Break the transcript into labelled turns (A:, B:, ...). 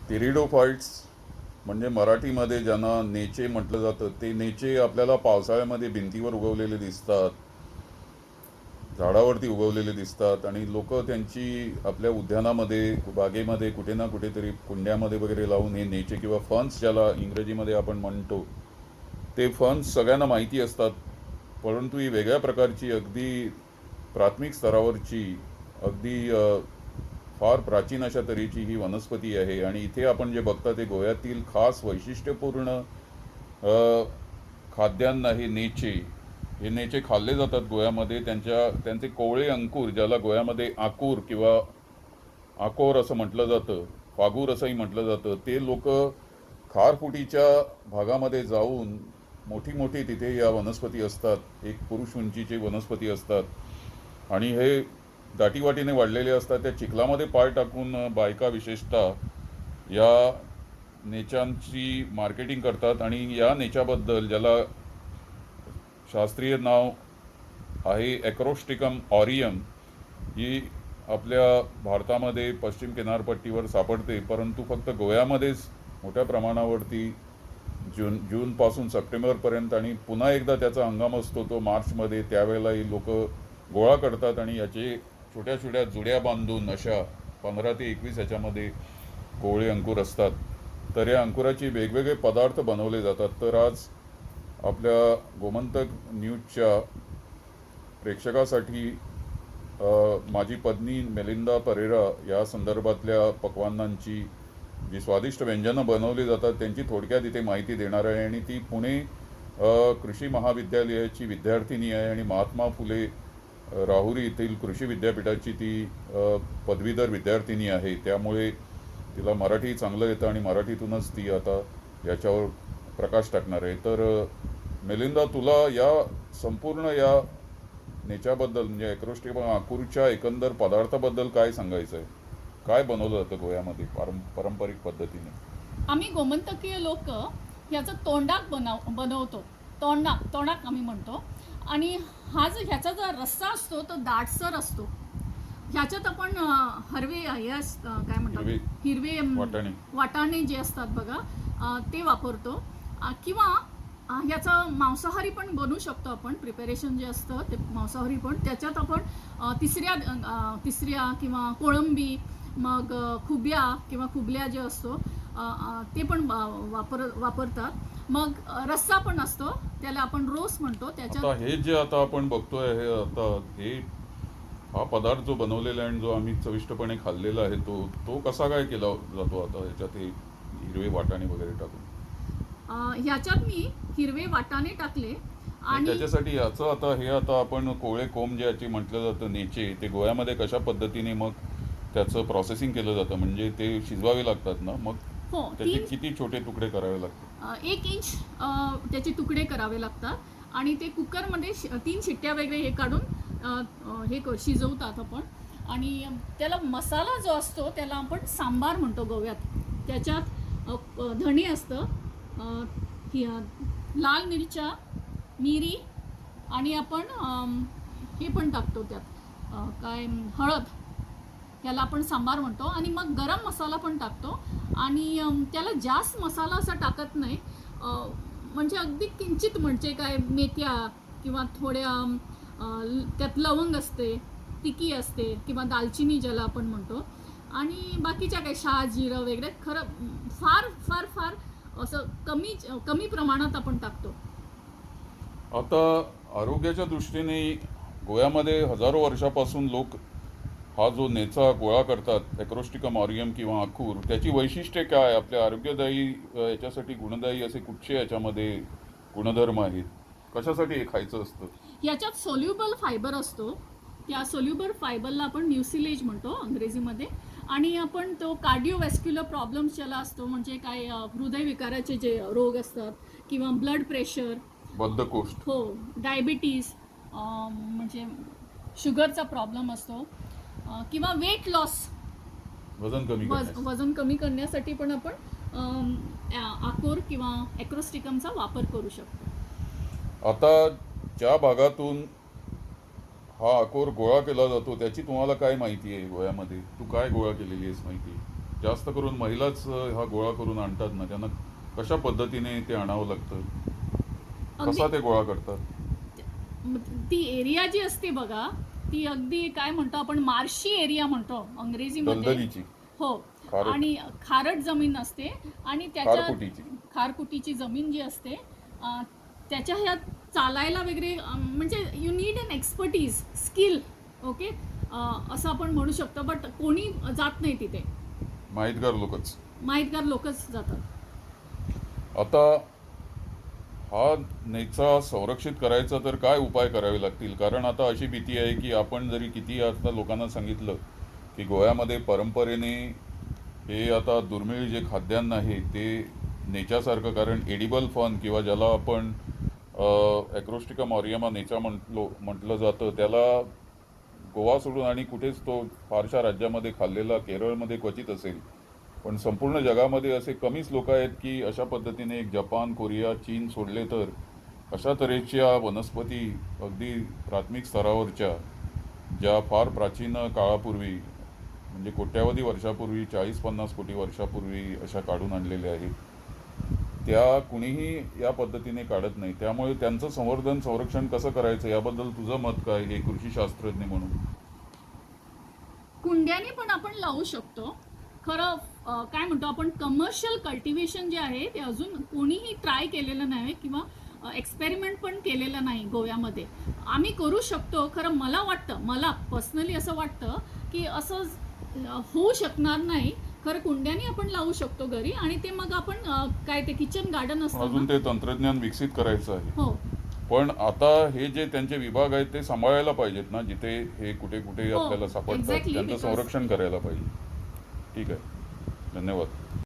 A: Pteridophytes म्हणजे मराठीमध्ये ज्यांना नेचे म्हटलं जातं, ते नेचे आपल्याला पावसाळ्यामध्ये भिंतीवर उगवलेले दिसतात, झाडावरती उगवलेले दिसतात आणि लोक त्यांची आपल्या उद्यानामध्ये, बागेमध्ये कुठे ना कुठेतरी कुंड्यामध्ये वगैरे लावून हे नेचे किंवा फन्स ज्याला इंग्रजीमध्ये आपण म्हणतो, ते फन्स सगळ्यांना माहिती असतात. परंतु ही वेगळ्या प्रकारची, अगदी प्राथमिक स्तरावरची, अगदी फार प्राचीन अशा तऱ्हेची ही वनस्पती आहे. आणि इथे आपण जे बघता ते गोव्यातील खास वैशिष्ट्यपूर्ण खाद्यान्न आहे नेचे. हे नेचे खाल्ले जातात गोव्यामध्ये. त्यांचे कोवळे अंकुर, ज्याला गोव्यामध्ये आकूर किंवा आकोर असं म्हटलं जातं, फागूर असंही म्हटलं जातं, ते लोक खारफुटीच्या भागामध्ये जाऊन, मोठी मोठी तिथे या वनस्पती असतात, एक पुरुष उंचीची वनस्पती असतात आणि हे दाटीवाटीने वाढलेले असतात. त्या चिखलामध्ये पाय टाकून बायका विशेषतः या नेचांची मार्केटिंग करतात. आणि या नेच्याबद्दल, ज्याला शास्त्रीय नाव आहे ॲक्रोस्टिकम ऑरियम, ही आपल्या भारतामध्ये पश्चिम किनारपट्टीवर सापडते, परंतु फक्त गोव्यामध्येच मोठ्या प्रमाणावरती जूनपासून सप्टेंबरपर्यंत, आणि पुन्हा एकदा त्याचा हंगाम असतो तो मार्चमध्ये. त्यावेळेलाही लोक गोळा करतात आणि याचे छोट्या छोट्या जुड्या बांधून अशा 15 ते 21 याच्यामध्ये कोवळे अंकुर असतात. तर या अंकुराचे वेगवेगळे पदार्थ बनवले जातात. तर आज आपल्या गोमंतक न्यूजच्या प्रेक्षकासाठी माझी पत्नी मेलिंदा परेरा या संदर्भातल्या पक्वान्नांची, जी स्वादिष्ट व्यंजनं बनवली जातात, त्यांची थोडक्यात इथे माहिती देणार आहे. आणि ती पुणे कृषी महाविद्यालयाची विद्यार्थिनी आहे आणि महात्मा फुले राहुरी येथील कृषी विद्यापीठाची ती पदवीधर विद्यार्थिनी आहे. त्यामुळे तिला मराठी चांगलं येतं आणि मराठीतूनच ती आता याच्यावर प्रकाश टाकणार आहे. तर मेलिंदा, तुला या संपूर्ण या नेच्याबद्दल, म्हणजे ॲक्रोस्टिकम आकूरच्या एकंदर पदार्थाबद्दल काय सांगायचं आहे? काय बनवलं जातं गोव्यामध्ये पारंपरिक पद्धतीने?
B: आम्ही गोमंतकीय लोक ह्याचं तोंडाक बनवतो. तोंडाक आम्ही म्हणतो. आणि ह्याचा जो रस्सा असतो तो दाटसर असतो. ह्याच्यात आपण हरवे काय म्हणतात, हिरवे वाटाणे जे असतात बघा, ते वापरतो. किंवा ह्याचं मांसाहारी पण बनवू शकतो आपण. प्रिपरेशन जे असतं ते मांसाहारी पण. त्याच्यात आपण तिसऱ्या किंवा कोळंबी, मग खुब्या किंवा खुबल्या जे असतो ते पण वापरतात. मग रस्सा पण असतो, त्याला आपण रोस म्हणतो.
A: त्याच्यात हे जे आता आपण बघतोय, हे हा पदार्थ जो बनवलेला आहे आणि जो आम्ही चविष्टपणे खाल्लेला आहे, तो कसा काय केला जातो आता ह्याच्यात, हे हिरवे वाटाणे वगैरे टाकून?
B: ह्याच्यात मी हिरवे वाटाणे टाकले.
A: आणि त्याच्यासाठी आता आपण कोवळे कोंब जे याची म्हटलं जातं, नेचे, ते गोव्यामध्ये कशा पद्धतीने मग त्याचं प्रोसेसिंग केलं जातं? म्हणजे ते शिजवावे लागतात ना, मग त्याचे किती छोटे तुकडे करावे लागतात?
B: 1 इंच त्याचे तुकडे करावे लागतात आणि ते कुकरमध्ये 3 शिट्ट्या वगैरे हे काढून हे शिजवतात आपण. आणि त्याला मसाला जो असतो त्याला आपण सांबार म्हणतो गोव्यात. त्याच्यात धणे असतं, लाल मिरच्या, मिरी, आणि आपण हे पण टाकतो त्यात, काय हळद, त्याला आपण सांबार म्हणतो. आणि मग गरम मसाला पण टाकतो. आणि त्याला जास्त मसाला असा टाकत नाही, म्हणजे अगदी किंचित, म्हणजे काय मेथ्या किंवा थोड्या त्यात लवंग असते, तिकी असते किंवा दालचिनी ज्याला आपण म्हणतो, आणि बाकीच्या काही जिरं वगैरे. खरं फार फार फार असं कमी प्रमाणात आपण टाकतो.
A: आता आरोग्याच्या दृष्टीने गोव्यामध्ये हजारो वर्षापासून लोक हा जो नेचा गोळा करतात, ॲक्रोस्टिकम ऑरियम किंवा आकूर, त्याची वैशिष्ट्ये काय? आपल्या आरोग्यदायी, याच्यासाठी गुणदायी असे कुठचे याच्यामध्ये गुणधर्म आहेत? कशासाठी हे खायचं असतं?
B: याच्यात सोल्युबल फायबर असतो. त्या सोल्युबल फायबरला आपण म्युसिलेज म्हणतो अंग्रेजीमध्ये. आणि आपण तो कार्डिओवॅस्क्युलर प्रॉब्लेम्स ज्याला असतो, म्हणजे काय हृदयविकाराचे जे रोग असतात किंवा ब्लड प्रेशर,
A: बद्धकोष्ठ,
B: हो, डायबिटीज, म्हणजे शुगरचा प्रॉब्लेम असतो, किंवा वेट लॉस, वजन कमी करण्यासाठी पण आपण आकोर किंवा ॲक्रोस्टिकमचा वापर करू शकतो.
A: आता ज्या भागातून हा आकोर गोळा केला जातो त्याची तुम्हाला काय माहिती आहे गोव्यामध्ये? तू काय गोळा केलेली आहेस माहिती जास्त करून महिलाच हा गोळा करून आणतात ना, त्यांना कशा पद्धतीने ते आणावं लागतं, कसा
B: अगदी
A: ते गोळा करतात?
B: ती एरिया जी असते बघा, ती अगदी काय म्हणतो आपण मार्शी एरिया म्हणतो अंग्रेजीमध्ये.
A: दलदलीची,
B: हो.
A: खारट,
B: आणि खारट जमीन असते आणि त्याच्या
A: खारफुटीची.
B: खारकुटीची जमीन जी असते त्याच्या ह्या चालायला वगैरे म्हणजे you need an expertise skill. Okay. असं आपण म्हणू शकतो. बट कोणी जात नाही तिथे,
A: माहितगार लोकच.
B: माहितगार लोकच जातात.
A: आता हा नेचा संरक्षित करायचा तर काय उपाय करावे लागतील? कारण आता अशी भीती आहे की आपण जरी किती आता लोकांना सांगितलं की गोव्यामध्ये परंपरेने हे आता दुर्मिळ जे खाद्यान्न आहे ते नेच्यासारखं, कारण एडिबल फन किंवा ज्याला आपण ॲक्रोस्टिका मॉरियमा नेचा म्हटलं जातं, त्याला गोवा सोडून आणि कुठेच तो फारशा राज्यामध्ये खाल्लेला केरळमध्ये क्वचित असेल, पण संपूर्ण जगामध्ये असे कमीच लोक आहेत की अशा पद्धतीने एक जपान, कोरिया, चीन सोडले तर अशा तऱ्हेच्या वनस्पती अगदी प्राथमिक स्तरावरच्या, ज्या फार प्राचीन काळापूर्वी म्हणजे कोट्यावधी वर्षापूर्वी, 40-50 कोटी वर्षापूर्वी अशा काढून आणलेल्या आहेत, त्या कुणीही या पद्धतीने काढत नाही. त्यामुळे त्यांचं संवर्धन संरक्षण कसं करायचं याबद्दल तुझं मत काय, हे कृषी शास्त्रज्ञ म्हणून?
B: कुंड्याने पण आपण लावू शकतो. खरं काय म्हणतो आपण कमर्शियल कल्टिवेशन जे आहे ते अजून कोणीही ट्राय केलेलं नाही किंवा एक्सपेरिमेंट पण केलेलं नाही गोव्यामध्ये. आम्ही करू शकतो. खरं मला पर्सनली असं वाटतं की असं होऊ शकणार नाही. खरं कुंड्याने आपण लावू शकतो घरी आणि ते मग आपण काय ते किचन गार्डन असतं
A: अजून
B: ना.
A: ते तंत्रज्ञान विकसित करायचं आहे.
B: हो.
A: पण आता हे जे त्यांचे विभाग आहेत ते सांभाळायला पाहिजेत ना, जिथे हे कुठे कुठे
B: हो,
A: आपल्याला सापडतात
B: exactly,
A: त्यांचं
B: because-
A: संरक्षण करायला पाहिजे. ठीक आहे, धन्यवाद.